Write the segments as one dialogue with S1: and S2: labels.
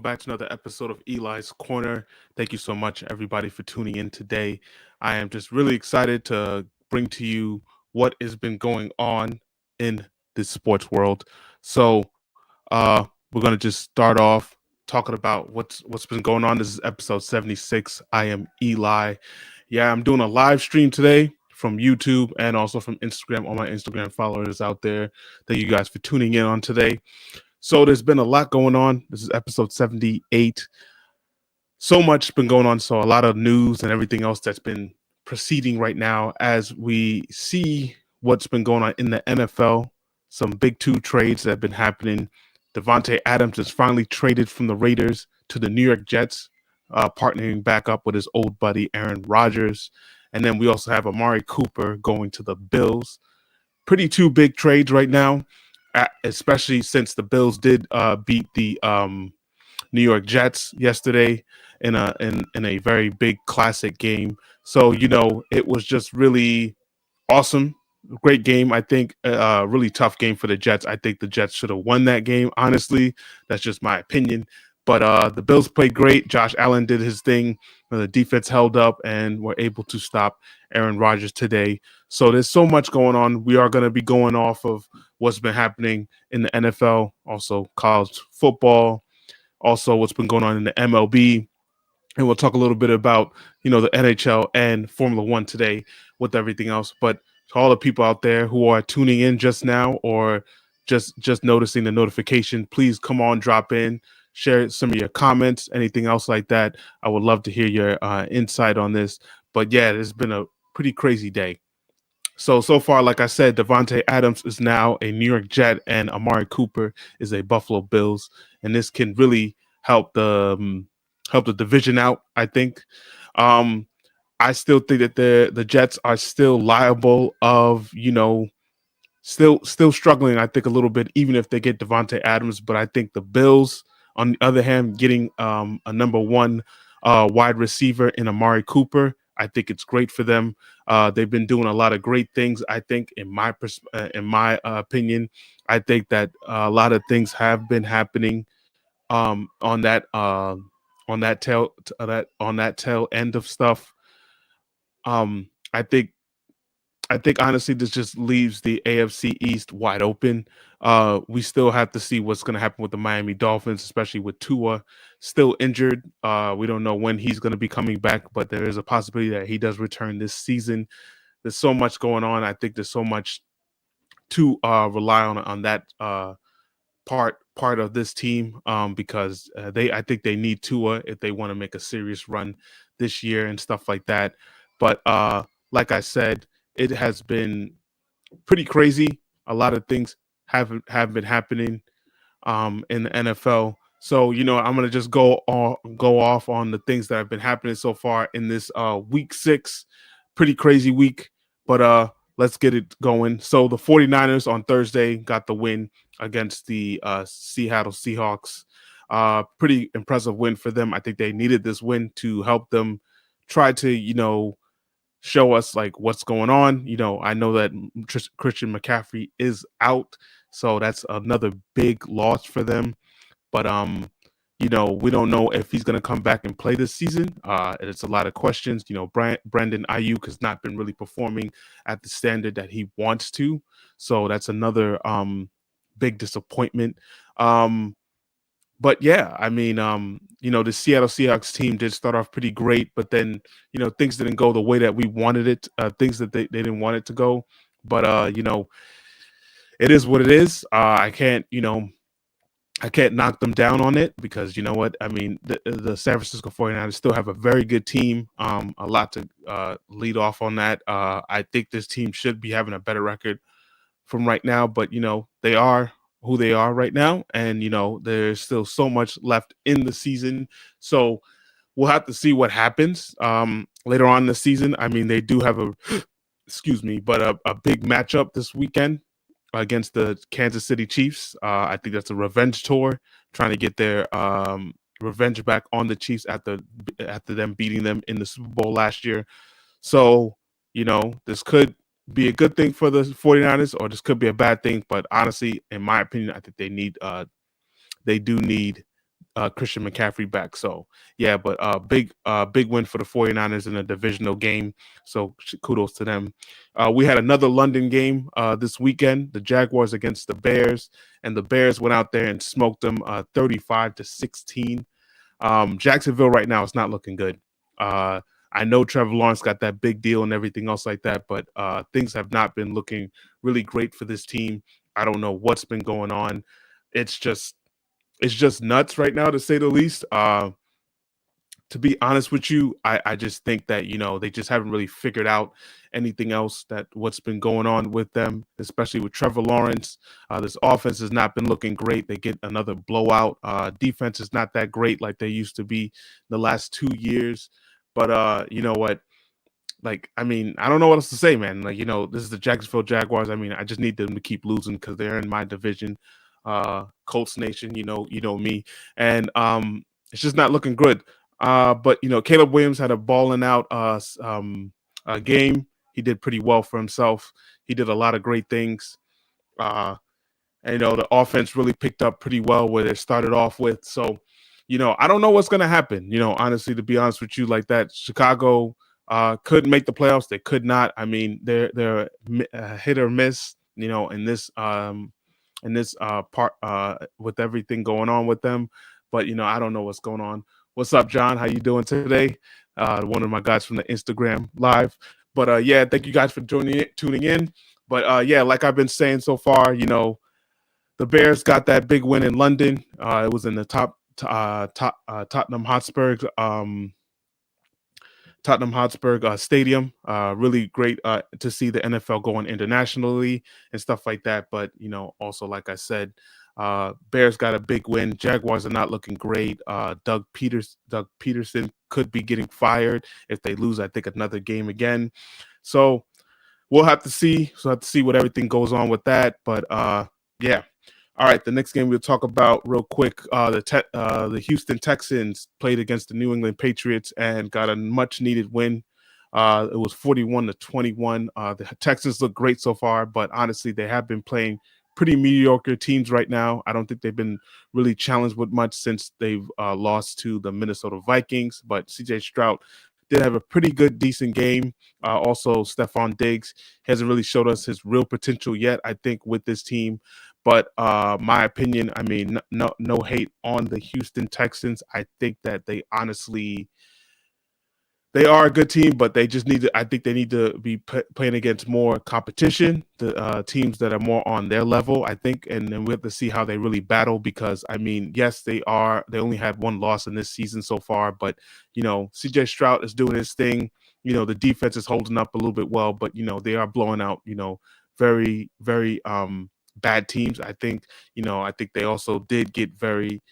S1: back to another episode of Eli's Corner. Thank you so much, everybody, for tuning in today. I am just really excited to bring to you what has been going on in the sports world. So, we're gonna just start off talking about what's been going on. This is episode 76. I am Eli. Yeah, I'm doing a live stream today from YouTube and also from Instagram. All my Instagram followers out there, thank you guys for tuning in on today. So there's been a lot going on. This is episode 78. So much been going on. So a lot of news and everything else that's been proceeding right now as we see what's been going on in the NFL. Some big two trades that have been happening. Devontae Adams is finally traded from the Raiders to the New York Jets, partnering back up with his old buddy Aaron Rodgers. And then we also have Amari Cooper going to the Bills. Pretty two big trades right now, especially since the Bills did beat the New York Jets yesterday in a very big classic game. So it was just really awesome. Great game. I think really tough game for the Jets. I think the Jets should have won that game. Honestly, that's just my opinion. But the Bills played great. Josh Allen did his thing. The defense held up and were able to stop Aaron Rodgers today. So there's so much going on. We are going to be going off of what's been happening in the NFL, also college football, also what's been going on in the MLB. And we'll talk a little bit about, the NHL and Formula One today with everything else. But to all the people out there who are tuning in just now or just noticing the notification, please come on, drop in, share some of your comments, anything else like that. I would love to hear your insight on this. But yeah, it's been a pretty crazy day. So far, like I said, Devontae Adams is now a New York Jet, and Amari Cooper is a Buffalo Bills, and this can really help the division out. I think. Um, I still think that the Jets are still liable of still struggling. I think a little bit, even if they get Devontae Adams, but I think the Bills, on the other hand, getting a number one wide receiver in Amari Cooper. I think it's great for them. They've been doing a lot of great things. I think, in my opinion, I think that a lot of things have been happening on that tail end of stuff. I think honestly, this just leaves the AFC East wide open. We still have to see what's going to happen with the Miami Dolphins, especially with Tua still injured. We don't know when he's going to be coming back, but there is a possibility that he does return this season. There's so much going on. I think there's so much to rely on that part of this team because I think they need Tua if they want to make a serious run this year and stuff like that. But like I said, it has been pretty crazy. A lot of things have been happening in the NFL. So I'm gonna just go off on the things that have been happening so far in this week 6, pretty crazy week. But let's get it going. So the 49ers on Thursday got the win against the Seattle Seahawks. Pretty impressive win for them. I think they needed this win to help them try to show us like what's going on. I know that Christian McCaffrey is out, so that's another big loss for them. But we don't know if he's going to come back and play this season. It's a lot of questions. Brandon Ayuk has not been really performing at the standard that he wants to, so that's another big disappointment. But yeah, I mean, the Seattle Seahawks team did start off pretty great, but then, things didn't go the way that we wanted it, things that they didn't want it to go. But, it is what it is. I can't knock them down on it because you know what? I mean, the San Francisco 49ers still have a very good team, a lot to lead off on that. I think this team should be having a better record from right now, but they are who they are right now, and there's still so much left in the season. So we'll have to see what happens later on in the season. I mean, they do have a excuse me, but a big matchup this weekend against the Kansas City Chiefs. I think that's a revenge tour, trying to get their revenge back on the Chiefs after them beating them in the Super Bowl last year. So, this could be a good thing for the 49ers or this could be a bad thing. But honestly, in my opinion, I think they do need Christian McCaffrey back. So yeah, but big win for the 49ers in a divisional game. So kudos to them. We had another London game this weekend, the Jaguars against the Bears, and the Bears went out there and smoked them 35-16. Jacksonville right now is not looking good. I know Trevor Lawrence got that big deal and everything else like that, but things have not been looking really great for this team. I don't know what's been going on. It's just nuts right now, to say the least. To be honest with you, I just think that, they just haven't really figured out anything else that what's been going on with them, especially with Trevor Lawrence. This offense has not been looking great. They get another blowout. Defense is not that great like they used to be the last 2 years. But you know what? Like, I mean, I don't know what else to say, man. Like, this is the Jacksonville Jaguars. I mean, I just need them to keep losing because they're in my division. Colts Nation, you know me. And it's just not looking good. But Caleb Williams had a balling out game. He did pretty well for himself. He did a lot of great things. Uh, and the offense really picked up pretty well where they started off with. So, I don't know what's going to happen. Honestly, to be honest with you, like that, Chicago could make the playoffs. They could not. I mean, they're hit or miss. In this part with everything going on with them. But I don't know what's going on. What's up, John? How you doing today? One of my guys from the Instagram live. But yeah, thank you guys for tuning in. But yeah, like I've been saying so far, the Bears got that big win in London. It was in the Tottenham Hotspur Stadium. Really great to see the NFL going internationally and stuff like that. But also like I said, Bears got a big win. Jaguars are not looking great. Doug Peterson could be getting fired if they lose, I think, another game again. So we'll have to see. So I have to see what everything goes on with that. But yeah. All right, the next game we'll talk about real quick. The Houston Texans played against the New England Patriots and got a much-needed win. It was 41-21. The Texans look great so far, but honestly, they have been playing pretty mediocre teams right now. I don't think they've been really challenged with much since they've lost to the Minnesota Vikings. But C.J. Stroud did have a pretty good, decent game. Also, Stephon Diggs hasn't really showed us his real potential yet, I think, with this team. But my opinion, I mean, no hate on the Houston Texans. I think that they are a good team, but they just I think they need to be playing against more competition, the teams that are more on their level, I think. And then we have to see how they really battle because, I mean, yes, they only had one loss in this season so far, but, CJ Stroud is doing his thing. The defense is holding up a little bit well, but, they are blowing out, very, very bad teams. I think they also did get very,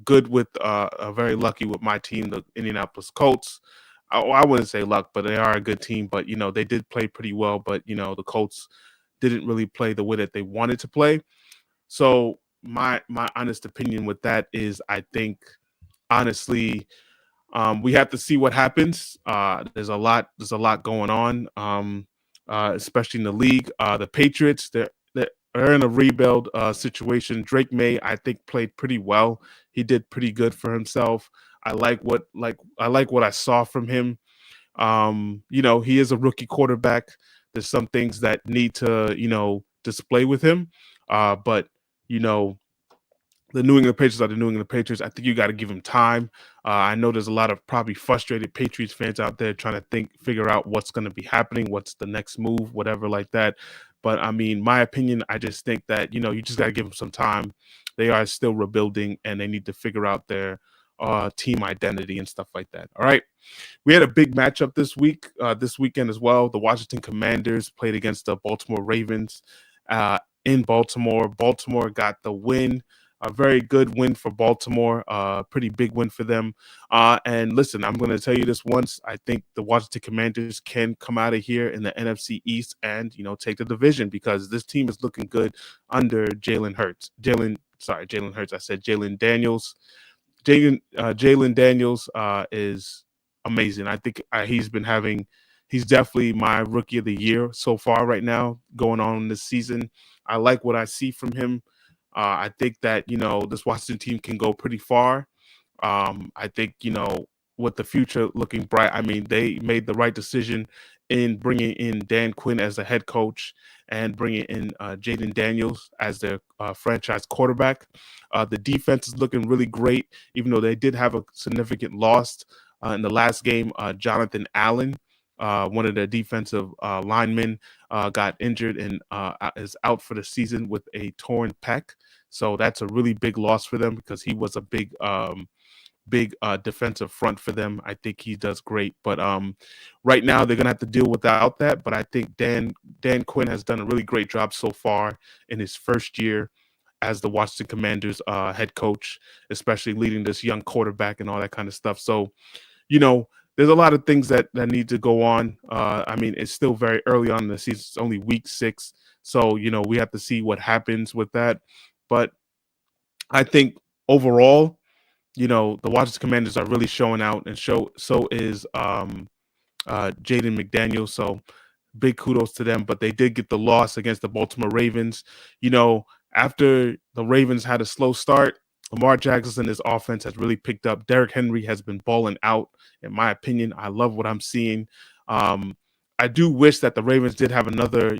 S1: good with very lucky with my team, the Indianapolis Colts. I wouldn't say luck, but they are a good team. But they did play pretty well. But the Colts didn't really play the way that they wanted to play. So my honest opinion with that is, I think honestly, we have to see what happens. There's a lot going on, especially in the league. The Patriots, they're in a rebuild situation. Drake May, I think, played pretty well. He did pretty good for himself. I like what I saw from him. He is a rookie quarterback. There's some things that need to, display with him. But the New England Patriots are the New England Patriots. I think you got to give him time. I know there's a lot of probably frustrated Patriots fans out there trying to figure out what's going to be happening, what's the next move, whatever like that. But I mean, my opinion, I just think that, you just got to give them some time. They are still rebuilding and they need to figure out their team identity and stuff like that. All right. We had a big matchup this weekend as well. The Washington Commanders played against the Baltimore Ravens in Baltimore. Baltimore got the win. A very good win for Baltimore, pretty big win for them. And listen, I'm going to tell you this once. I think the Washington Commanders can come out of here in the NFC East and, take the division because this team is looking good under Jalen Hurts. Jalen Hurts. I said Jalen Daniels. Jalen Daniels is amazing. I think he's definitely my rookie of the year so far right now going on this season. I like what I see from him. I think that this Washington team can go pretty far. I think, with the future looking bright, I mean, they made the right decision in bringing in Dan Quinn as the head coach and bringing in Jaden Daniels as their franchise quarterback. The defense is looking really great, even though they did have a significant loss in the last game. Jonathan Allen, one of their defensive linemen, got injured and is out for the season with a torn pec. So that's a really big loss for them because he was a big defensive front for them. I think he does great, but right now they're gonna have to deal without that. But I think Dan Quinn has done a really great job so far in his first year as the Washington Commanders head coach, especially leading this young quarterback and all that kind of stuff. So you know, there's a lot of things that need to go on. I mean, it's still very early on in the season. It's only week 6, so we have to see what happens with that. But I think overall, the Washington Commanders are really showing out, and so is Jaden McDaniel. So big kudos to them. But they did get the loss against the Baltimore Ravens. After the Ravens had a slow start, Lamar Jackson and his offense has really picked up. Derrick Henry has been balling out, in my opinion. I love what I'm seeing. I do wish that the Ravens did have another,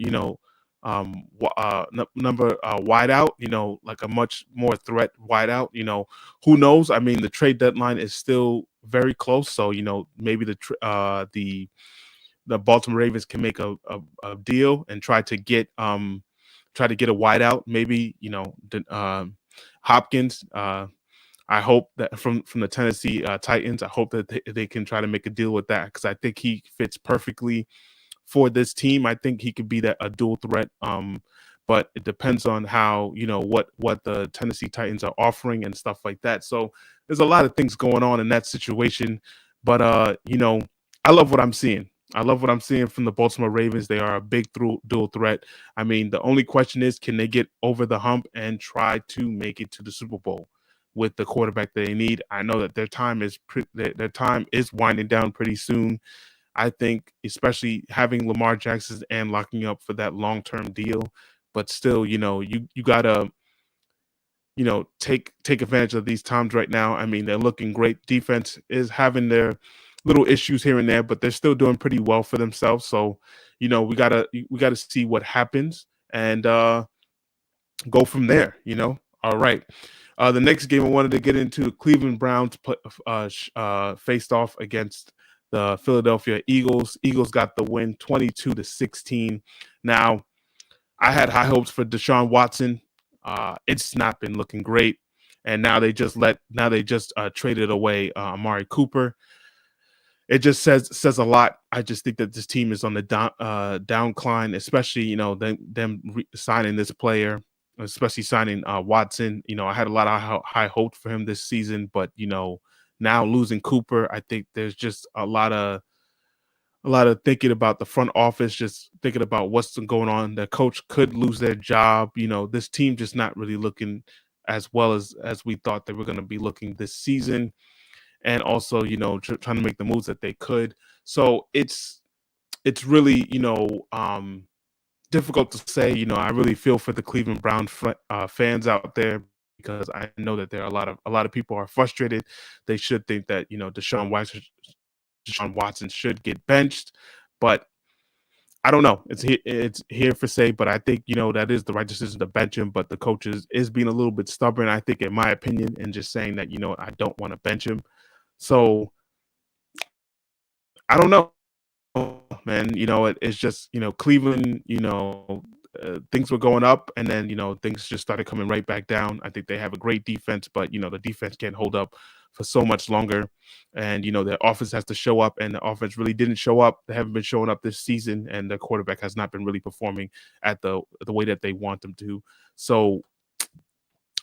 S1: number wideout, like a much more threat wideout. Who knows? I mean, the trade deadline is still very close, so maybe the Baltimore Ravens can make a deal and try to get a wideout. Maybe Hopkins. I hope that from the Tennessee Titans. I hope that they can try to make a deal with that because I think he fits perfectly for this team. I think he could be a dual threat. But it depends on how what the Tennessee Titans are offering and stuff like that. So there's a lot of things going on in that situation. But I love what I'm seeing. I love what I'm seeing from the Baltimore Ravens. They are a big dual threat. I mean, the only question is, can they get over the hump and try to make it to the Super Bowl with the quarterback they need? I know that their time is winding down pretty soon. I think, especially having Lamar Jackson and locking up for that long-term deal, but still, you gotta, take advantage of these times right now. I mean, they're looking great. Defense is having their little issues here and there, but they're still doing pretty well for themselves. So, we gotta see what happens and go from there. All right. The next game I wanted to get into, the Cleveland Browns faced off against the Philadelphia Eagles. Eagles got the win 22-16. Now, I had high hopes for Deshaun Watson. It's not been looking great. And now they just traded away Amari Cooper. It just says a lot. I just think that this team is on the downcline, especially signing this player, especially signing Watson. I had a lot of high hopes for him this season, but now losing Cooper, I think there's just a lot of thinking about the front office, just thinking about what's going on. The coach could lose their job. This team just not really looking as well as we thought they were going to be looking this season, and also trying to make the moves that they could. So it's really difficult to say. I really feel for the Cleveland Brown fans out there because I know that there are a lot of people are frustrated. They should think that Deshaun Watson should get benched, but I don't know. It's here for say, but I think that is the right decision to bench him. But the coach is being a little bit stubborn, I think, in my opinion, and just saying that I don't want to bench him. So I don't know, man. It's just Cleveland. Things were going up, and then things just started coming right back down. I think they have a great defense, but the defense can't hold up for so much longer, and their offense has to show up, and the offense really didn't show up. They haven't been showing up this season, and the quarterback has not been really performing at the way that they want them to. So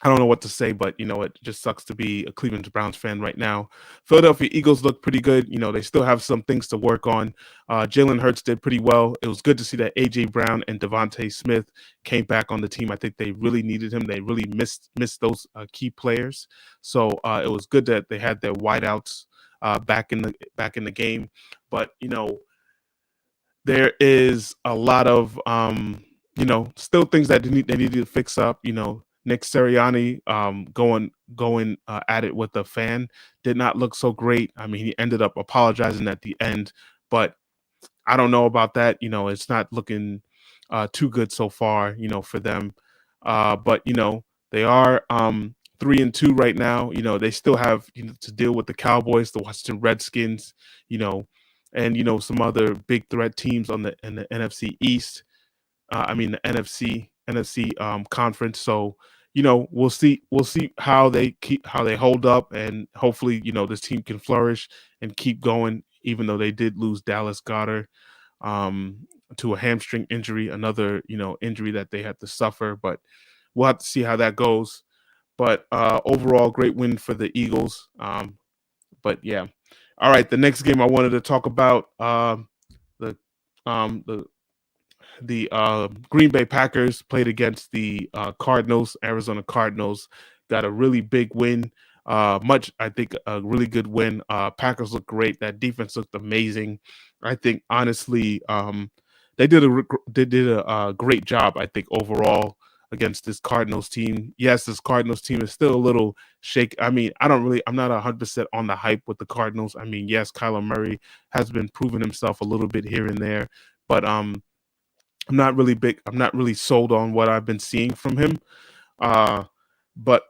S1: I don't know what to say, but it just sucks to be a Cleveland Browns fan right now. Philadelphia Eagles look pretty good. They still have some things to work on. Jalen Hurts did pretty well. It was good to see that AJ Brown and Devontae Smith came back on the team. I think they really needed him. They really missed those key players. So it was good that they had their wideouts back in the game. But there is a lot of still things that they need to fix up. Nick Sirianni going at it with the fan did not look so great. I mean, he ended up apologizing at the end, but I don't know about that. It's not looking too good so far. For them. But they are 3-2 right now. They still have to deal with the Cowboys, the Washington Redskins. You know, and some other big threat teams on the in the NFC East. I mean the NFC conference. So we'll see how they hold up, and hopefully this team can flourish and keep going. Even though they did lose Dallas Goddard to a hamstring injury, another injury that they had to suffer, but we'll have to see how that goes. But overall, great win for the Eagles. But yeah, all right. The next game I wanted to talk about the the Green Bay Packers played against the Cardinals. Arizona Cardinals got a really big win. I think, a really good win. Packers look great. That defense looked amazing. I think honestly, they did a great job. I think overall against this Cardinals team. Yes, this Cardinals team is still a little shake. I mean, I'm not 100% on the hype with the Cardinals. I mean, yes, Kyler Murray has been proving himself a little bit here and there, but I'm not really big. I'm not really sold on what I've been seeing from him. Uh, but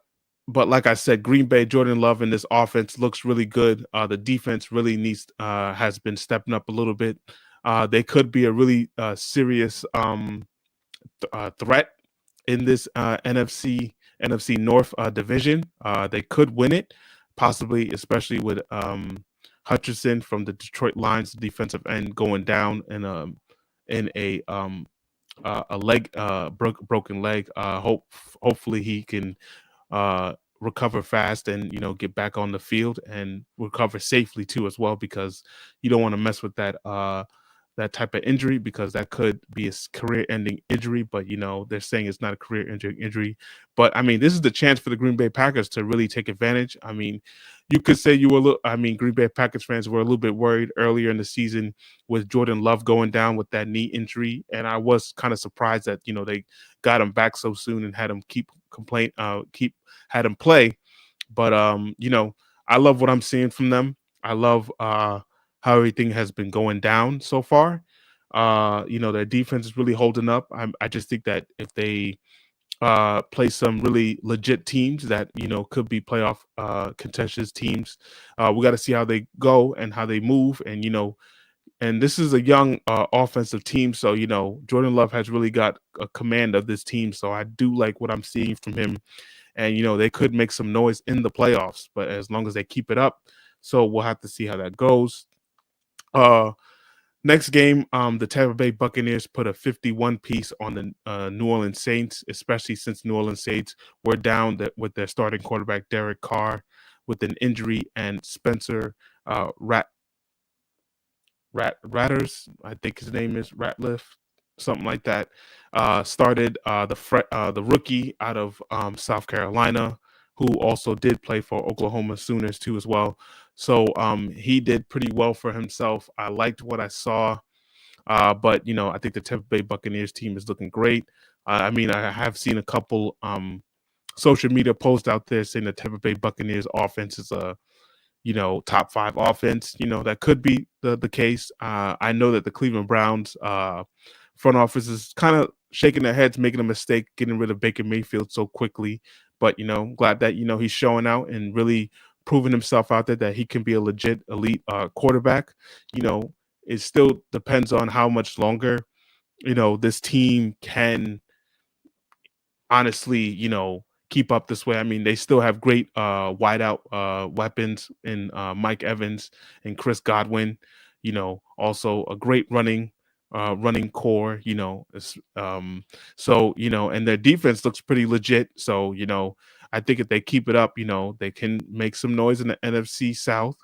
S1: like I said, Green Bay, Jordan Love in this offense looks really good. The defense really has been stepping up a little bit. They could be a really serious threat in this NFC North division. They could win it, possibly, especially with Hutchinson from the Detroit Lions, defensive end, going down in a leg broken leg. Hopefully he can recover fast and get back on the field and recover safely too as well, because you don't want to mess with that type of injury, because that could be a career-ending injury. But they're saying it's not a career-ending injury. But I mean, this is the chance for the Green Bay Packers to really take advantage. I mean, you could say you were Green Bay Packers fans were a little bit worried earlier in the season with Jordan Love going down with that knee injury, and I was kind of surprised that they got him back so soon and had him had him play. But I love what I'm seeing from them. I love how everything has been going down so far. Their defense is really holding up. I just think that if they play some really legit teams that could be playoff contentious teams, we got to see how they go and how they move. And this is a young offensive team, so Jordan Love has really got a command of this team. So I do like what I'm seeing from him, and they could make some noise in the playoffs, but as long as they keep it up. So we'll have to see how that goes. Next game, the Tampa Bay Buccaneers put a 51 piece on the New Orleans Saints, especially since New Orleans Saints were down with their starting quarterback Derek Carr with an injury, and Spencer Ratters, I think his name is Ratliff, something like that. Started the rookie out of South Carolina, who also did play for Oklahoma Sooners too as well. So he did pretty well for himself. I liked what I saw, but I think the Tampa Bay Buccaneers team is looking great. I mean, I have seen a couple social media posts out there saying the Tampa Bay Buccaneers offense is a top 5 offense. That could be the case. I know that the Cleveland Browns front office is kind of shaking their heads, making a mistake, getting rid of Baker Mayfield so quickly. But glad that he's showing out and really proving himself out there that he can be a legit elite quarterback. It still depends on how much longer this team can honestly, keep up this way. I mean, they still have great wideout weapons in Mike Evans and Chris Godwin. Also a great running core. So and their defense looks pretty legit. So I think if they keep it up, they can make some noise in the NFC South.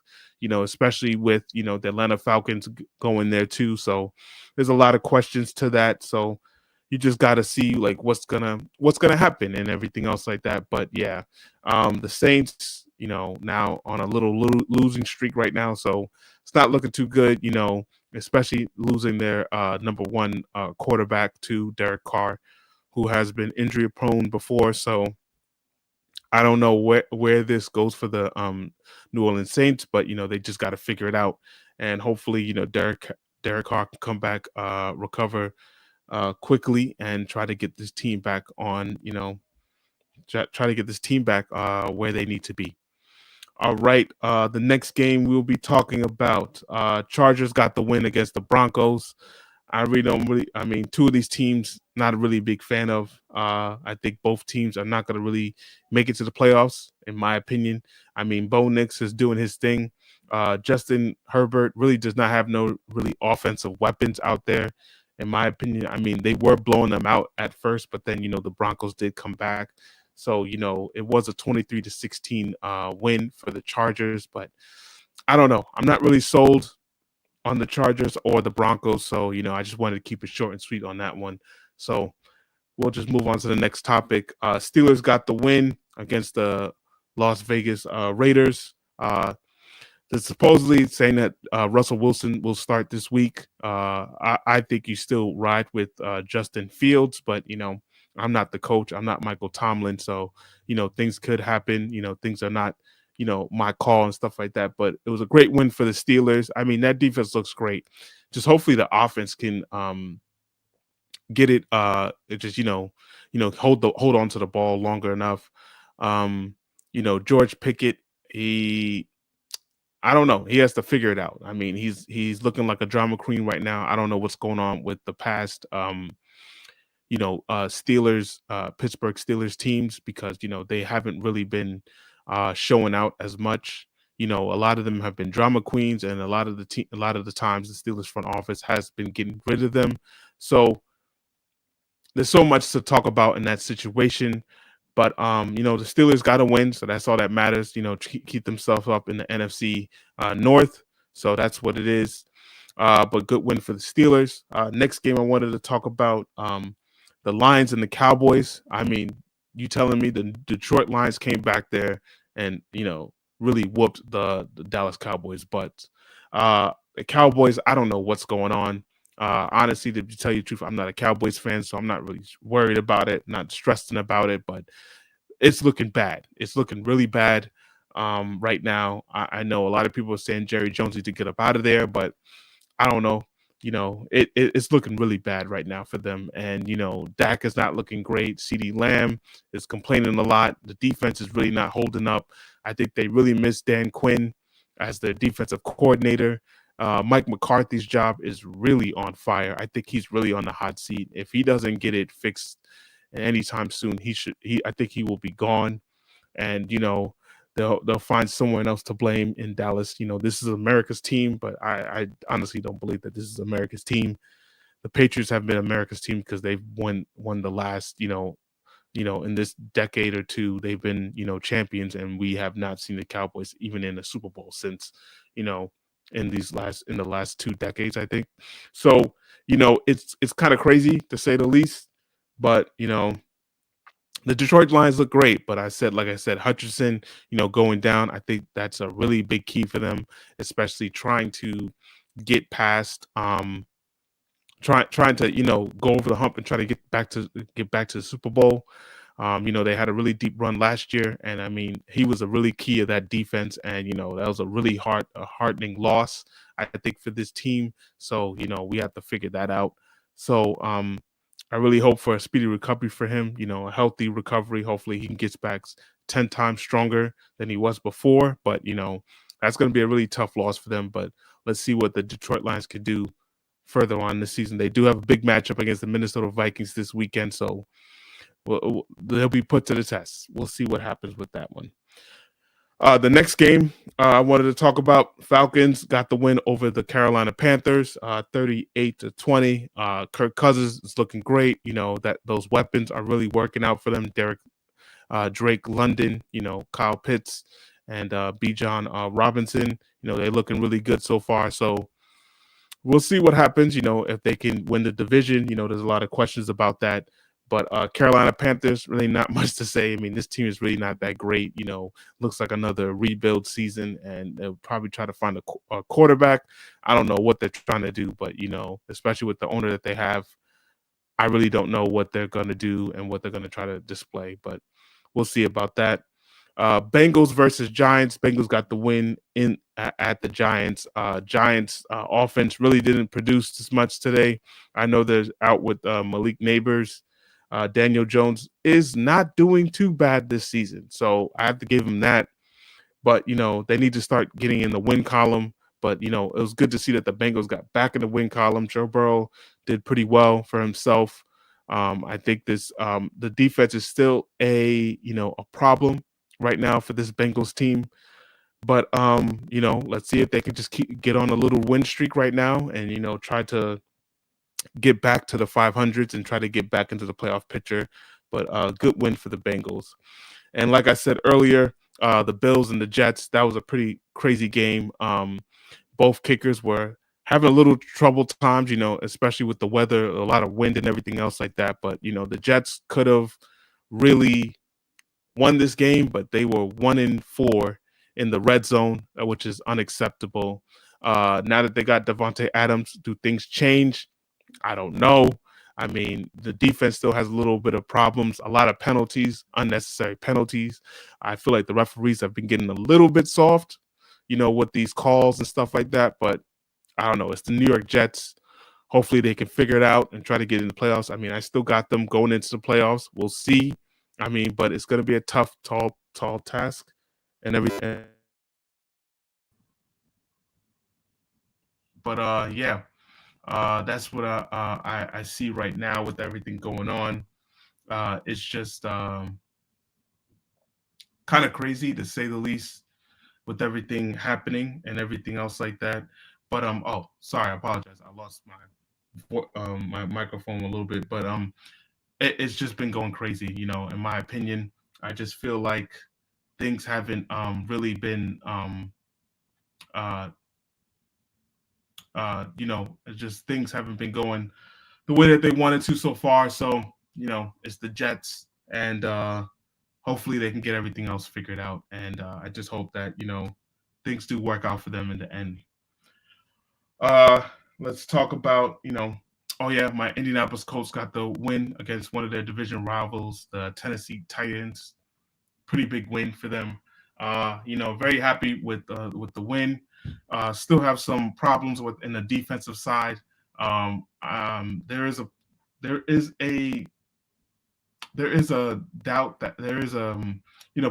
S1: Especially with the Atlanta Falcons going there too. So there's a lot of questions to that. So you just got to see like what's gonna happen and everything else like that. But yeah, the Saints, now on a little losing streak right now, so it's not looking too good. Especially losing their number one quarterback to Derek Carr, who has been injury prone before. So I don't know where this goes for the New Orleans Saints, but they just got to figure it out, and hopefully Derek Carr can come back, recover quickly, and try to get this team back on try to get this team back where they need to be. All right. The next game we'll be talking about. Chargers got the win against the Broncos. I really don't really. I mean, two of these teams, not a really big fan of. I think both teams are not going to really make it to the playoffs, in my opinion. I mean, Bo Nix is doing his thing. Justin Herbert really does not have no really offensive weapons out there, in my opinion. I mean, they were blowing them out at first, but then the Broncos did come back. So it was a 23-16 win for the Chargers, but I don't know. I'm not really sold on the Chargers or the Broncos. So, I just wanted to keep it short and sweet on that one. So we'll just move on to the next topic. Steelers got the win against the Las Vegas Raiders. They're supposedly saying that Russell Wilson will start this week. I think you still ride with Justin Fields, but, I'm not the coach. I'm not Michael Tomlin. So, things could happen. Things are not my call and stuff like that. But it was a great win for the Steelers. I mean, that defense looks great. Just hopefully the offense can get it. It just hold on to the ball longer enough. George Pickett, I don't know. He has to figure it out. I mean, he's looking like a drama queen right now. I don't know what's going on with the past Steelers, Pittsburgh Steelers teams, because they haven't really been showing out as much. A lot of them have been drama queens, and a lot of the times the Steelers front office has been getting rid of them. So there's so much to talk about in that situation. But the Steelers got to win, so that's all that matters. Keep themselves up in the NFC North. So that's what it is. But good win for the Steelers. Next game I wanted to talk about, the Lions and the Cowboys. I mean, you telling me the Detroit Lions came back there and really whooped the Dallas Cowboys' butts. The Cowboys, I don't know what's going on. Honestly, to tell you the truth, I'm not a Cowboys fan, so I'm not really worried about it, not stressing about it, but it's looking bad. It's looking really bad right now. I know a lot of people are saying Jerry Jones needs to get up out of there, but I don't know. It's looking really bad right now for them. And, Dak is not looking great. CeeDee Lamb is complaining a lot. The defense is really not holding up. I think they really miss Dan Quinn as their defensive coordinator. Mike McCarthy's job is really on fire. I think he's really on the hot seat. If he doesn't get it fixed anytime soon, I think he will be gone. And, they'll find someone else to blame in Dallas. This is America's team, but I honestly don't believe that this is America's team. The Patriots have been America's team because they've won the last, in this decade or two, they've been, champions, and we have not seen the Cowboys even in a Super Bowl since, in the last 2 decades, I think. So, it's kind of crazy to say the least, but the Detroit Lions look great, but like I said, Hutchinson, going down, I think that's a really big key for them, especially trying to get past, trying to go over the hump and try to get back to the Super Bowl. They had a really deep run last year, and I mean, he was a really key of that defense, and that was a really heartening loss, I think, for this team. So we have to figure that out. So I really hope for a speedy recovery for him, a healthy recovery. Hopefully he gets back 10 times stronger than he was before. But, that's going to be a really tough loss for them. But let's see what the Detroit Lions can do further on this season. They do have a big matchup against the Minnesota Vikings this weekend. So they'll be put to the test. We'll see what happens with that one. The next game I wanted to talk about, Falcons got the win over the Carolina Panthers, 38-20. Kirk Cousins is looking great. That those weapons are really working out for them. Drake London, Kyle Pitts, and Bijan Robinson. They're looking really good so far. So we'll see what happens. If they can win the division. There's a lot of questions about that. But Carolina Panthers, really not much to say. I mean, this team is really not that great. Looks like another rebuild season, and they'll probably try to find a quarterback. I don't know what they're trying to do, but, especially with the owner that they have, I really don't know what they're going to do and what they're going to try to display, but we'll see about that. Bengals versus Giants. Bengals got the win at the Giants. Giants offense really didn't produce as much today. I know they're out with Malik Neighbors. Daniel Jones is not doing too bad this season, so I have to give him that. But they need to start getting in the win column. But it was good to see that the Bengals got back in the win column. Joe Burrow did pretty well for himself. I think this the defense is still a problem right now for this Bengals team. But let's see if they can just get on a little win streak right now, and try to get back to the 500s and try to get back into the playoff picture. But good win for the Bengals. And like I said earlier, the Bills and the Jets, that was a pretty crazy game. Both kickers were having a little trouble times, especially with the weather, a lot of wind and everything else like that. But, the Jets could have really won this game, but they were 1-4 in the red zone, which is unacceptable. Now that they got Devontae Adams, do things change? I don't know. I mean, the defense still has a little bit of problems, a lot of penalties, unnecessary penalties. I feel like the referees have been getting a little bit soft, with these calls and stuff like that. But I don't know. It's the New York Jets. Hopefully they can figure it out and try to get in the playoffs. I mean, I still got them going into the playoffs. We'll see. I mean, but it's going to be a tough, tall task and everything. But yeah. That's what I see right now with everything going on. It's just kind of crazy to say the least with everything happening and everything else like that. But oh, sorry, I apologize. I lost my microphone a little bit, but it's just been going crazy. In my opinion, I just feel like things haven't really been uh it's just things haven't been going the way that they wanted to so far. So, it's the Jets, and hopefully they can get everything else figured out. And I just hope that, things do work out for them in the end. Uh, let's talk about, oh yeah, my Indianapolis Colts got the win against one of their division rivals, the Tennessee Titans. Pretty big win for them. Very happy with the win. Still have some problems in the defensive side. There is a there is a there is a doubt that there is a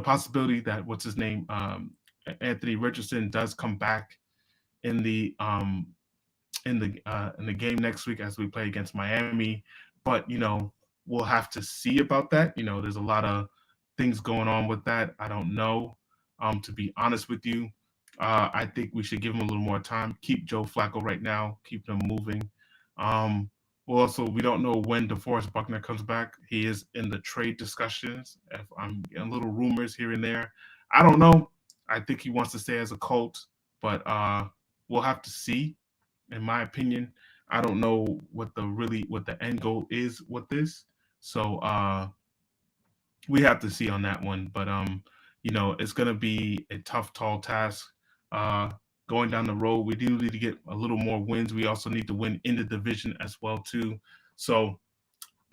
S1: possibility that what's his name Anthony Richardson does come back in the in the game next week as we play against Miami. But we'll have to see about that. There's a lot of things going on with that. I don't know. To be honest with you, I think we should give him a little more time. Keep Joe Flacco right now. Keep him moving. Um, well, also, we don't know when DeForest Buckner comes back. He is in the trade discussions. If I'm getting little rumors here and there, I don't know. I think he wants to stay as a Colt, but we'll have to see. In my opinion, I don't know what the end goal is with this. So we have to see on that one. But it's gonna be a tough, tall task. Uh, Going down the road, we do need to get a little more wins. We also need to win in the division as well too. So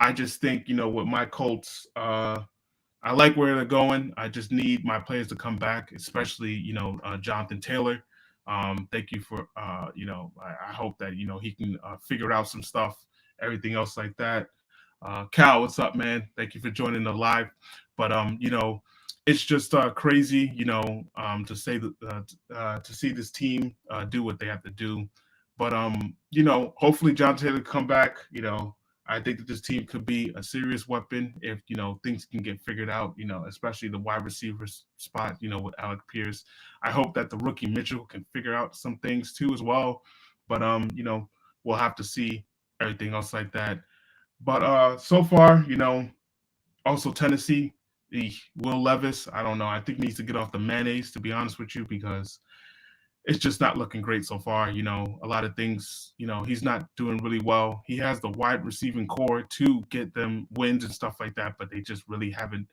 S1: I just think with my Colts, I like where they're going. I just need my players to come back, especially Jonathan Taylor. Thank you for I hope that he can figure out some stuff, everything else like that. Cal, what's up, man? Thank you for joining the live. But it's just crazy, to say that to see this team do what they have to do. But hopefully John Taylor come back. I think that this team could be a serious weapon if things can get figured out. Especially the wide receiver spot. With Alec Pierce. I hope that the rookie Mitchell can figure out some things too as well. But we'll have to see everything else like that. But so far, also Tennessee, Will Levis. I don't know. I think he needs to get off the mayonnaise, to be honest with you, because it's just not looking great so far. A lot of things, he's not doing really well. He has the wide receiving core to get them wins and stuff like that, but they just really haven't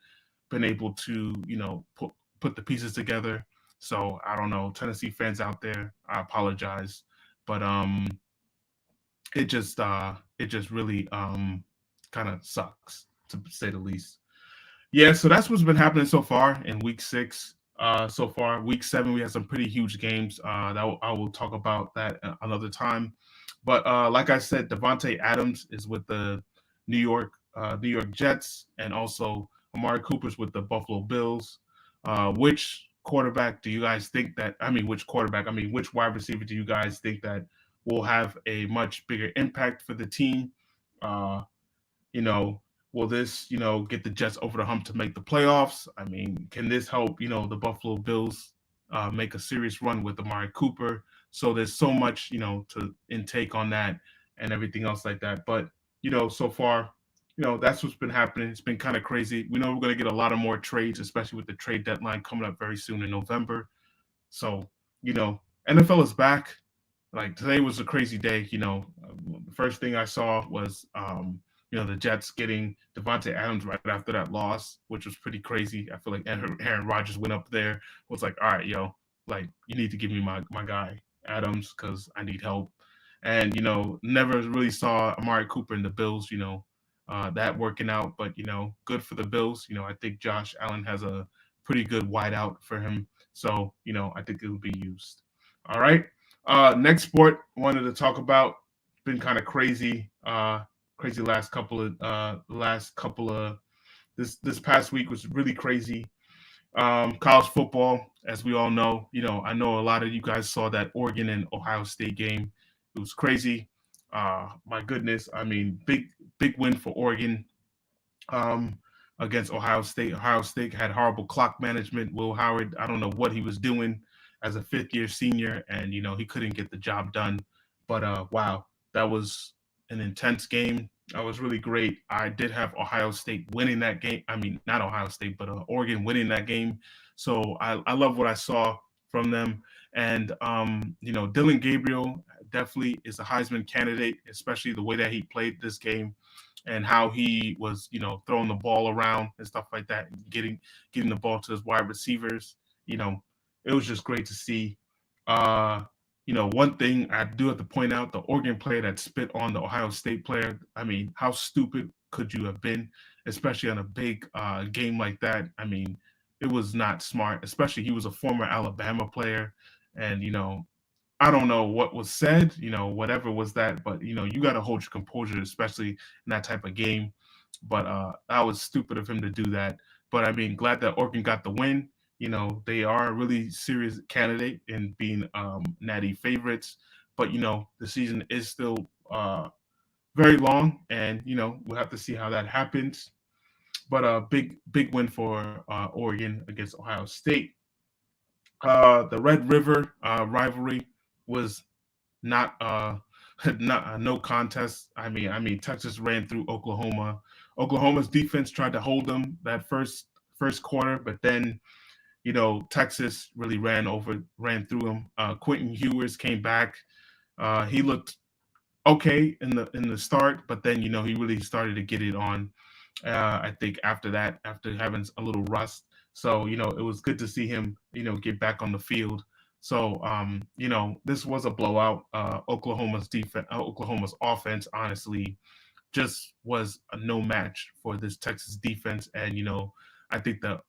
S1: been able to, put the pieces together. So I don't know. Tennessee fans out there, I apologize. But it just really kind of sucks to say the least. Yeah, so that's what's been happening so far in week 6. So far, week 7, we had some pretty huge games. I will talk about that another time. But like I said, Devontae Adams is with the New York Jets, and also Amari Cooper's with the Buffalo Bills. Which quarterback do you guys think that? I mean, which quarterback? I mean, which wide receiver do you guys think that will have a much bigger impact for the team? Uh, you know, will this, get the Jets over the hump to make the playoffs? I mean, can this help, the Buffalo Bills make a serious run with Amari Cooper? So there's so much, to intake on that and everything else like that. But, so far, that's what's been happening. It's been kind of crazy. We know we're going to get a lot of more trades, especially with the trade deadline coming up very soon in November. So, NFL is back. Like today was a crazy day. The first thing I saw was, the Jets getting Devontae Adams right after that loss, which was pretty crazy. I feel like Aaron Rodgers went up there, was like, all right, yo, like you need to give me my guy Adams because I need help. And never really saw Amari Cooper in the Bills. That working out, but good for the Bills. I think Josh Allen has a pretty good wideout for him, so I think it'll be used. All right. Next sport wanted to talk about, been kind of crazy. Crazy last couple of this past week was really crazy. College football, as we all know, I know a lot of you guys saw that Oregon and Ohio State game. It was crazy. My goodness, I mean, big win for Oregon um, against Ohio State. Ohio State had horrible clock management. Will Howard, I don't know what he was doing as a fifth-year senior, and he couldn't get the job done. But wow, that was an intense game. That was really great. I did have Ohio State winning that game. I mean, not Ohio State, but Oregon winning that game. So I love what I saw from them. And Dylan Gabriel definitely is a Heisman candidate, especially the way that he played this game and how he was, throwing the ball around and stuff like that, and getting the ball to his wide receivers. It was just great to see. One thing I do have to point out, the Oregon player that spit on the Ohio State player. I mean, how stupid could you have been, especially on a big game like that? I mean, it was not smart, especially he was a former Alabama player. And, I don't know what was said, whatever was that, but you got to hold your composure, especially in that type of game. But that was stupid of him to do that. But I mean, glad that Oregon got the win. They are a really serious candidate in being natty favorites. But the season is still very long, and we'll have to see how that happens. But a big win for Oregon against Ohio State. The Red River rivalry was not not no contest. I mean, Texas ran through Oklahoma. Oklahoma's defense tried to hold them that first quarter, but then Texas really ran through them. Quentin Ewers came back. He looked okay in the start, but then he really started to get it on. I think after that, after having a little rust, so it was good to see him get back on the field. So this was a blowout. Oklahoma's defense, Oklahoma's offense, honestly, just was a no match for this Texas defense, and I think the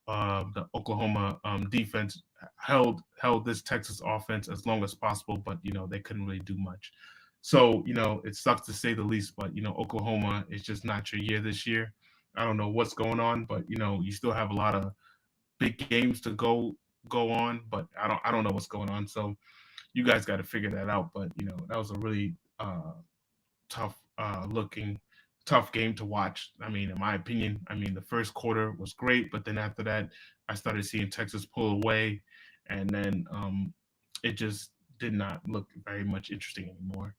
S1: Oklahoma defense held this Texas offense as long as possible, but they couldn't really do much. So it sucks to say the least, but Oklahoma is just not your year this year. I don't know what's going on, but you still have a lot of big games to go on, but I don't know what's going on. So you guys got to figure that out. But that was a really tough looking tough game to watch. I mean, in my opinion, I mean the first quarter was great, but then after that, I started seeing Texas pull away, and then it just did not look very much interesting anymore.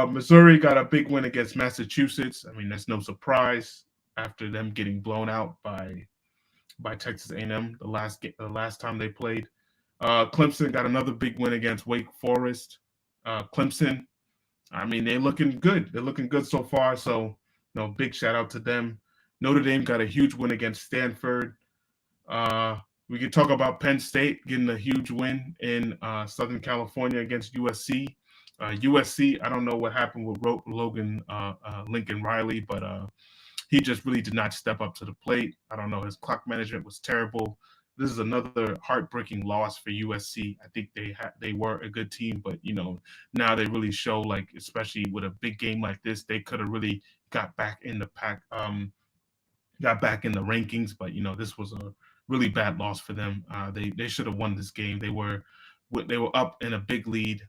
S1: Missouri got a big win against Massachusetts. I mean, that's no surprise after them getting blown out by Texas A&M the last time they played. Clemson got another big win against Wake Forest. Clemson, I mean, they're looking good. They're looking good so far. So, big shout out to them. Notre Dame got a huge win against Stanford. We could talk about Penn State getting a huge win in Southern California against USC. USC, I don't know what happened with Logan Lincoln Riley, but he just really did not step up to the plate. I don't know. His clock management was terrible. This is another heartbreaking loss for USC. I think they were a good team, but now they really show, like, especially with a big game like this, they could have really got back in the pack, got back in the rankings. But this was a really bad loss for them. They should have won this game. They were up in a big lead,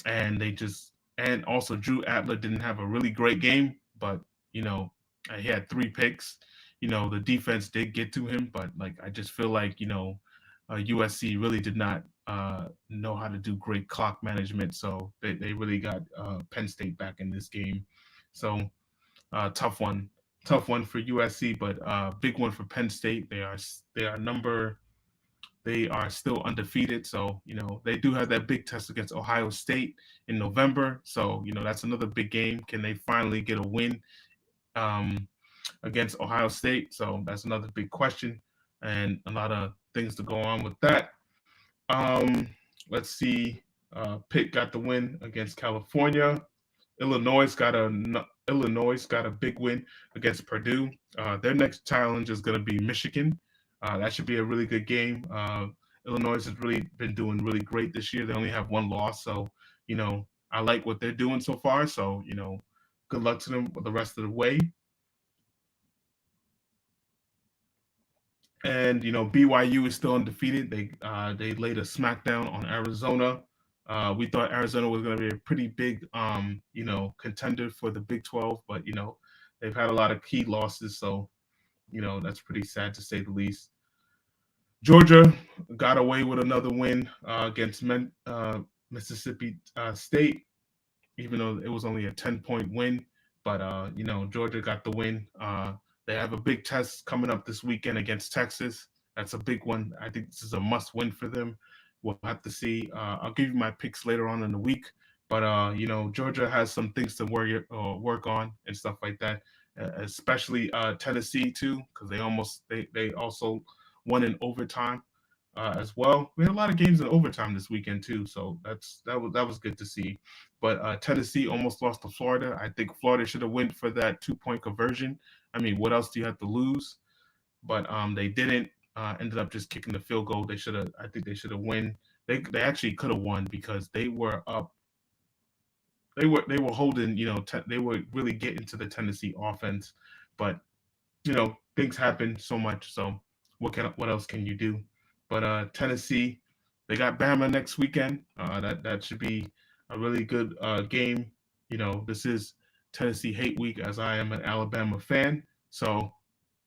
S1: and also Drew Adler didn't have a really great game, but he had 3 picks. The defense did get to him, but like I just feel like USC really did not know how to do great clock management, so they really got Penn State back in this game. So tough one, tough one for USC, but big one for Penn State. They are still undefeated. So, they do have that big test against Ohio State in November. So, that's another big game. Can they finally get a win um, against Ohio State? So that's another big question, and a lot of things to go on with that. Um, let's see. Pitt got the win against California. Illinois got a big win against Purdue. Their next challenge is going to be Michigan. That should be a really good game. Illinois has really been doing really great this year. They only have one loss, so I like what they're doing so far. So good luck to them the rest of the way. And BYU is still undefeated. They laid a smackdown on Arizona. We thought Arizona was going to be a pretty big contender for the Big 12, but they've had a lot of key losses, so that's pretty sad to say the least. Georgia got away with another win against Mississippi State, even though it was only a 10-point win. But Georgia got the win. They have a big test coming up this weekend against Texas. That's a big one. I think this is a must-win for them. We'll have to see. I'll give you my picks later on in the week. But Georgia has some things to work on and stuff like that, especially Tennessee too, because they also won in overtime as well. We had a lot of games in overtime this weekend too, so that was good to see. But Tennessee almost lost to Florida. I think Florida should have went for that 2-point conversion. I mean, what else do you have to lose? But they didn't. Ended up just kicking the field goal. They should have. I think they should have won. They actually could have won because they were up. They were holding. They were really getting to the Tennessee offense, but things happen so much. So what else can you do? But Tennessee, they got Bama next weekend. That should be a really good game. This is Tennessee Hate Week, as I am an Alabama fan. So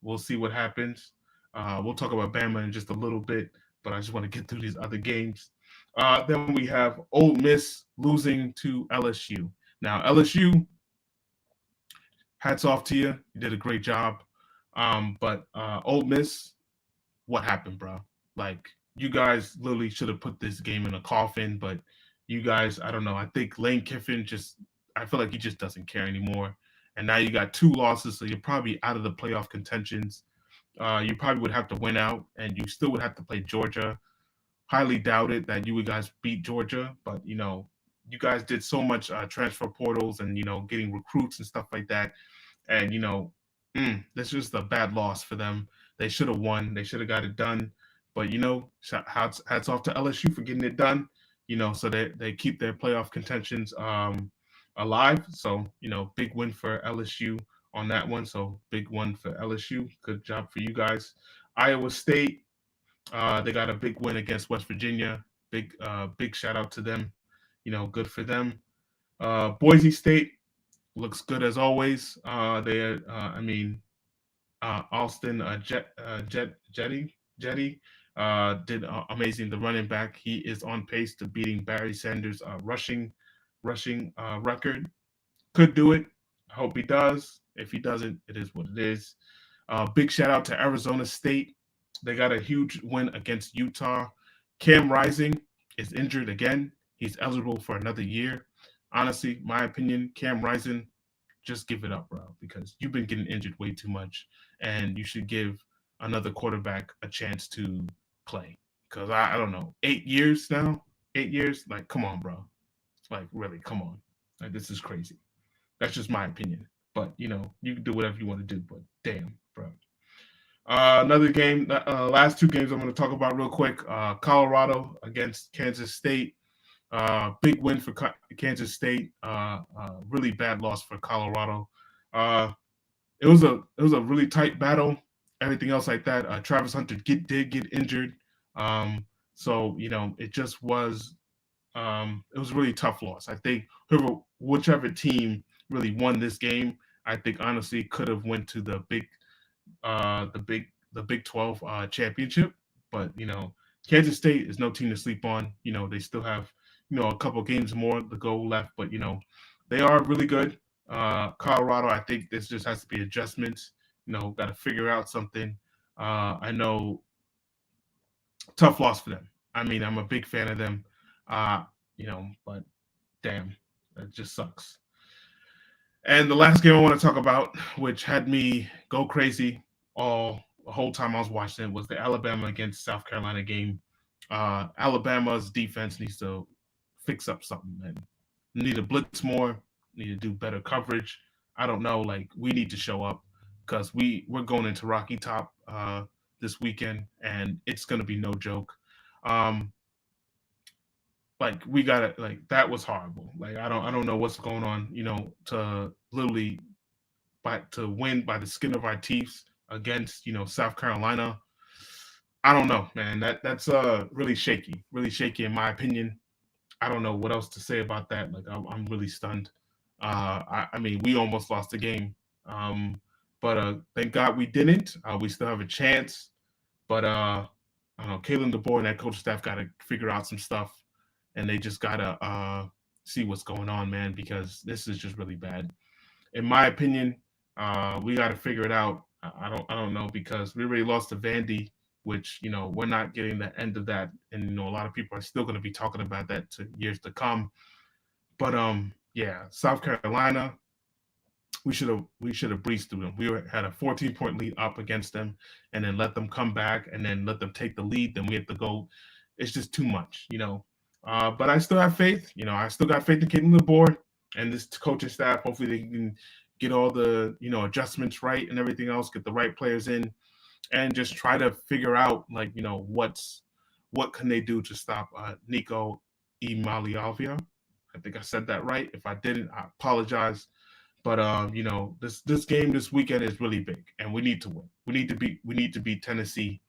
S1: we'll see what happens. We'll talk about Bama in just a little bit, but I just want to get through these other games. Then we have Ole Miss losing to LSU. Now LSU, hats off to you. You did a great job. But Ole Miss, what happened, bro? Like, you guys literally should have put this game in a coffin, but you guys, I don't know. I think Lane Kiffin I feel like he just doesn't care anymore. And now you got 2 losses, so you're probably out of the playoff contentions. You probably would have to win out, and you still would have to play Georgia. Highly doubted that you would guys beat Georgia, but you guys did so much transfer portals and getting recruits and stuff like that, and that's just a bad loss for them. They should have won. They should have got it done. But hats off to LSU for getting it done. So they keep their playoff contentions alive. So big win for LSU on that one. So big one for LSU. Good job for you guys. Iowa State, they got a big win against West Virginia. Big shout out to them. Good for them. Boise State looks good as always. Austin Jetty did amazing. The running back, he is on pace to beating Barry Sanders' rushing record. Could do it. I hope he does. If he doesn't, it is what it is. Big shout out to Arizona State. They got a huge win against Utah. Cam Rising is injured again. He's eligible for another year. Honestly, my opinion, Cam Rising, just give it up, bro, because you've been getting injured way too much, and you should give another quarterback a chance to play. Because I don't know, 8 years now, 8 years, like, come on, bro. Like, really, come on. Like, this is crazy. That's just my opinion. But, you can do whatever you want to do. But damn, bro. Another game, last two games I'm going to talk about real quick. Colorado against Kansas State. Big win for Kansas State. Really bad loss for Colorado. Uh, it was a really tight battle. Everything else like that. Travis Hunter did get injured. Um, so it just was. It was a really tough loss. I think whichever team really won this game, I think honestly could have went to the Big 12 championship. But Kansas State is no team to sleep on. They still have a couple games more to go left, but they are really good. Colorado, I think this just has to be adjustments. Got to figure out something. I know, tough loss for them. I mean, I'm a big fan of them. But damn, it just sucks. And the last game I want to talk about, which had me go crazy all the whole time I was watching it, was the Alabama against South Carolina game. Alabama's defense needs to fix up something, man. Need to blitz more, need to do better coverage. I don't know, like we need to show up because we're going into Rocky Top this weekend, and it's gonna be no joke. Um, like we gotta like that was horrible. Like I don't know what's going on. To literally to win by the skin of our teeth against South Carolina. I don't know, man. That's really shaky in my opinion. I don't know what else to say about that. Like I'm really stunned. I mean, we almost lost the game, but thank God we didn't. We still have a chance, but I don't know. Kalen DeBoer and that coach staff got to figure out some stuff, and they just gotta see what's going on, man, because this is just really bad. In my opinion, we got to figure it out. I don't know because we already lost to Vandy, which we're not getting the end of that, and a lot of people are still going to be talking about that to years to come. But yeah, South Carolina, we should have breezed through them. Had a 14-point lead up against them, and then let them come back, and then let them take the lead. Then we have to go. It's just too much. But I still have faith. I still got faith in Caitlin DeBoer and this coaching staff. Hopefully, they can get all the adjustments right and everything else. Get the right players in, and just try to figure out like what can they do to stop Nico Imaliavia. I think I said that right. If I didn't, I apologize. But this game this weekend is really big, and we need to win. We need to beat Tennessee.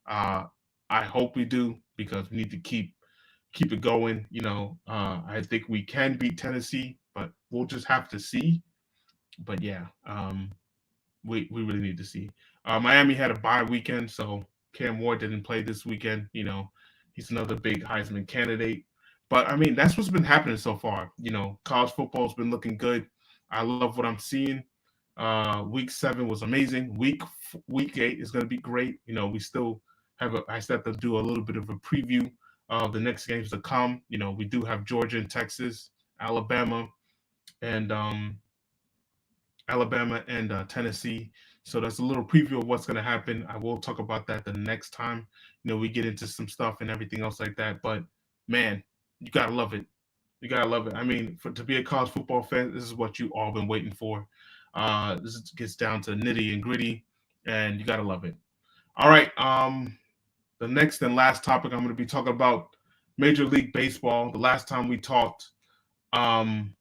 S1: Uh, I hope we do because we need to keep it going. I think we can beat Tennessee, but we'll just have to see. But yeah, we really need to see. Miami had a bye weekend, so Cam Ward didn't play this weekend. He's another big Heisman candidate. But I mean, that's what's been happening so far. College football's been looking good. I love what I'm seeing. Week 7 was amazing. Week 8 is going to be great. We still I still have to do a little bit of a preview of the next games to come. We do have Georgia and Texas, Alabama, and Tennessee. So that's a little preview of what's going to happen. I will talk about that the next time we get into some stuff and everything else like that. But man, you gotta love it. You gotta love it. I mean, to be a college football fan, this is what you all been waiting for. This gets down to nitty and gritty, and you gotta love it. All right. The next and last topic I'm going to be talking about Major League Baseball. The last time we talked, um,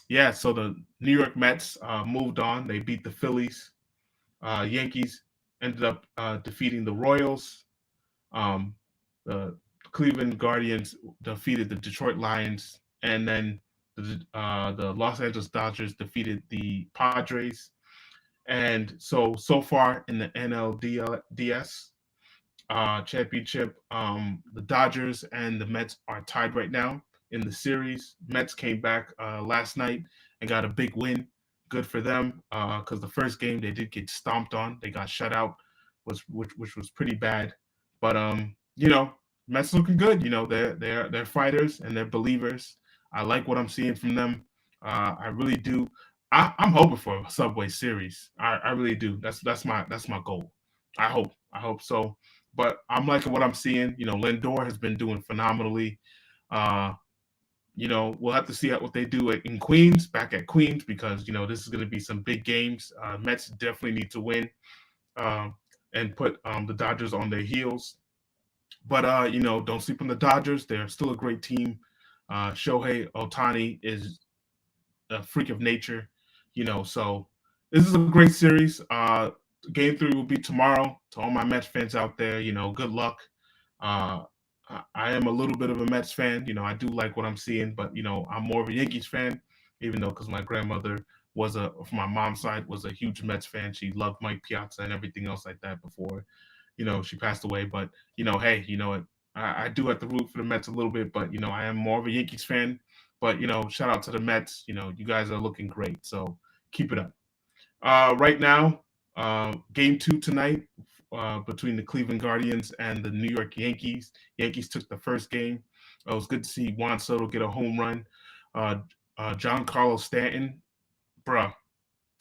S1: yeah, so the New York Mets moved on. They beat the Phillies. Yankees ended up defeating the Royals. The Cleveland Guardians defeated the Detroit Lions, and then the Los Angeles Dodgers defeated the Padres. And so far in the NLDS championship, the Dodgers and the Mets are tied right now in the series. Mets came back last night and got a big win. Good for them because the first game they did get stomped on. They got shut out, which was pretty bad. But Mets looking good. They're fighters and they're believers. I like what I'm seeing from them. I really do. I'm hoping for a Subway Series. I really do. That's my goal. I hope so. But I'm liking what I'm seeing. Lindor has been doing phenomenally. Uh, we'll have to see what they do in Queens, back at Queens, because this is going to be some big games. Mets definitely need to win, um, and put the Dodgers on their heels. But don't sleep on the Dodgers. They're still a great team. Shohei Otani is a freak of nature, So this is a great series. Game three will be tomorrow. To all my Mets fans out there, good luck. Uh, I am a little bit of a Mets fan. I do like what I'm seeing, but I'm more of a Yankees fan, even though because my grandmother from my mom's side, was a huge Mets fan. She loved Mike Piazza and everything else like that before, she passed away. But hey, you know what? I do have to root for the Mets a little bit, but I am more of a Yankees fan. But shout out to the Mets. You guys are looking great, so keep it up. Right now, game two tonight, between the Cleveland Guardians and the New York Yankees. Yankees took the first game. It was good to see Juan Soto get a home run. Uh, Giancarlo Stanton, bruh,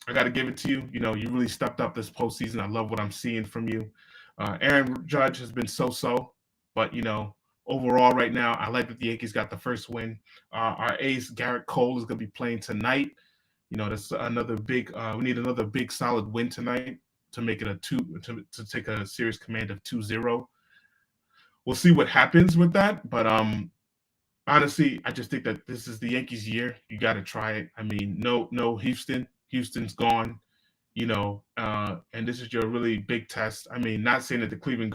S1: I got to give it to you. You really stepped up this postseason. I love what I'm seeing from you. Aaron Judge has been so, but overall right now, I like that the Yankees got the first win. Our ace Garrett Cole is going to be playing tonight. That's another big. We need another big solid win tonight to make it a to take a serious command of 2-0. We'll see what happens with that, but honestly, I just think that this is the Yankees' year. You got to try it. I mean, no Houston. Houston's gone. And this is your really big test. I mean, not saying that the Cleveland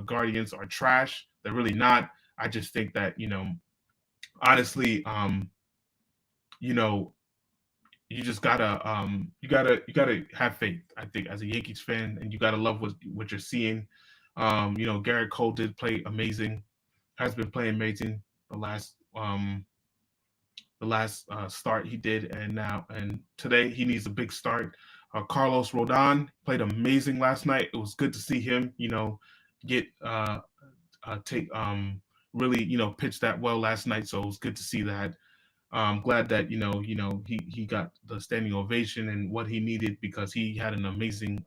S1: Guardians are trash. They're really not. I just think that honestly, you know, you just gotta you gotta have faith. I think as a Yankees fan, and you gotta love what you're seeing. Garrett Cole did play amazing. Has been playing amazing the last start he did, and today he needs a big start. Carlos Rodon played amazing last night. It was good to see him, get take really pitch that well last night. So it was good to see that. I'm glad that he got the standing ovation and what he needed because he had an amazing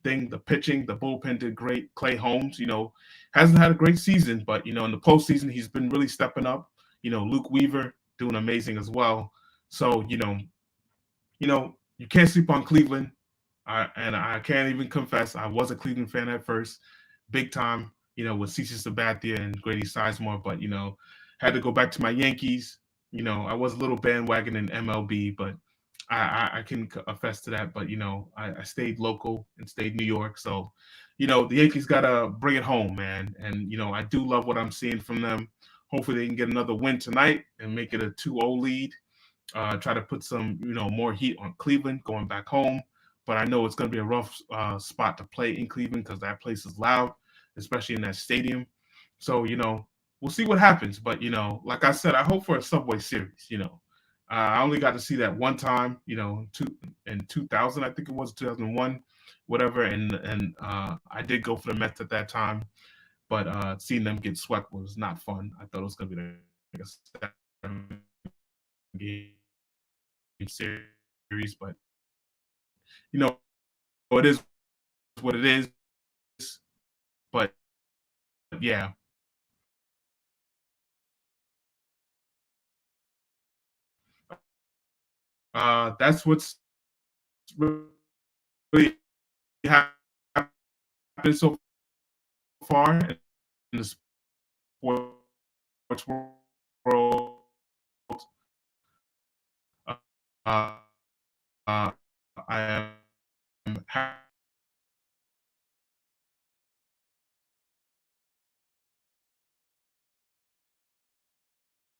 S1: thing. The pitching, the bullpen did great. Clay Holmes, hasn't had a great season, but in the postseason he's been really stepping up. Luke Weaver doing amazing as well. So you can't sleep on Cleveland. And I can't even confess I was a Cleveland fan at first, big time. With CC Sabathia and Grady Sizemore, but had to go back to my Yankees. I was a little bandwagon in MLB, but I can confess to that. But I stayed local and stayed New York, so the Yankees gotta bring it home, man. And I do love what I'm seeing from them. Hopefully, they can get another win tonight and make it a 2-0 lead. Try to put some more heat on Cleveland going back home. But I know it's going to be a rough spot to play in Cleveland because that place is loud, especially in that stadium. So we'll see what happens. But like I said, I hope for a Subway Series. I only got to see that one time. In 2000, I think it was 2001, whatever. And I did go for the Mets at that time, but seeing them get swept was not fun. I thought it was going to be like a 7-game series, but you know it is what it is. But yeah, that's what's really happened so far in the sports world. Uh, uh, I am